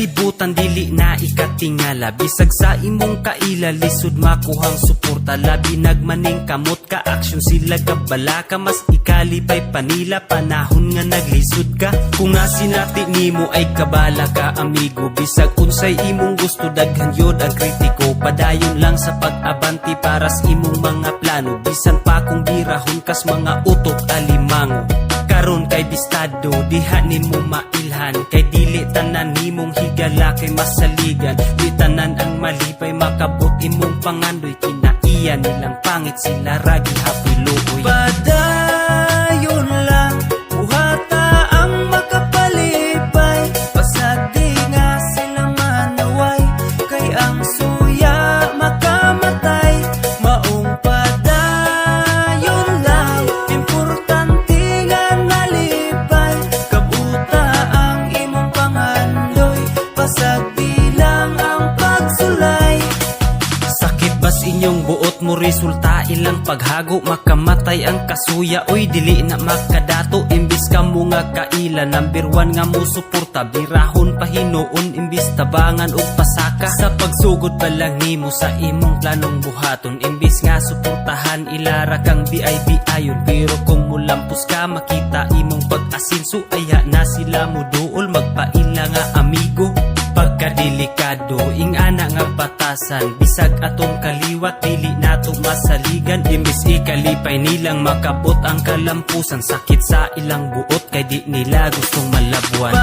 kalibutan dili na ikatingala, bisag sa imong kaila lisod makuhang suporta. Labi nagmaning kamot ka aksyon sila kabala ka, mas ikalipay panila panahon nga naglisod ka. Kung nga sinati nimo ay kabala ka amigo, bisag unsay imong gusto daghan yod ang kritiko. Padayon lang sa pag-abanti para sa imong mga plano, bisan pa kung birahon kas mga utok alimango. Karon kay bistado diha nimo mailhan, kay dili tanan nimong higala kay masaligan. Di tanan ang malipay makabot imong pangandoy, kinaiya nilang pangit sila ragi hapoy luoy. Padayon lang buhata ang makapalipay, pasag di nga sila manaway, kay ang suya makamatay. Maong padayon lang importante nga nalipay, kabuta ang imong pangandoy, pasag bilang ang pagsulay. Sakit bas inyong buot mo resulta ilang paghago, makamatay ang kasuya oy dili na makadato. Imbis ka mo nga kaila number 1 nga mo suporta, birahon pahinoon imbis tabangan og pasaka. Sa pagsugod pa lang nimo sa imong planong buhaton, imbis nga suportahan ilara kang BIB ayon. Pero kung mulampos ka makita imong pag-asinso, aya na sila mo duol magpaila nga amigo. Pagkadelikado ing ana nga batasan, bisag atong kaliwat dili nato masaligan. Imbis ikalipay nilang makabot ang kalampusan, sakit sa ilang buot kay di nila gustong malabuan.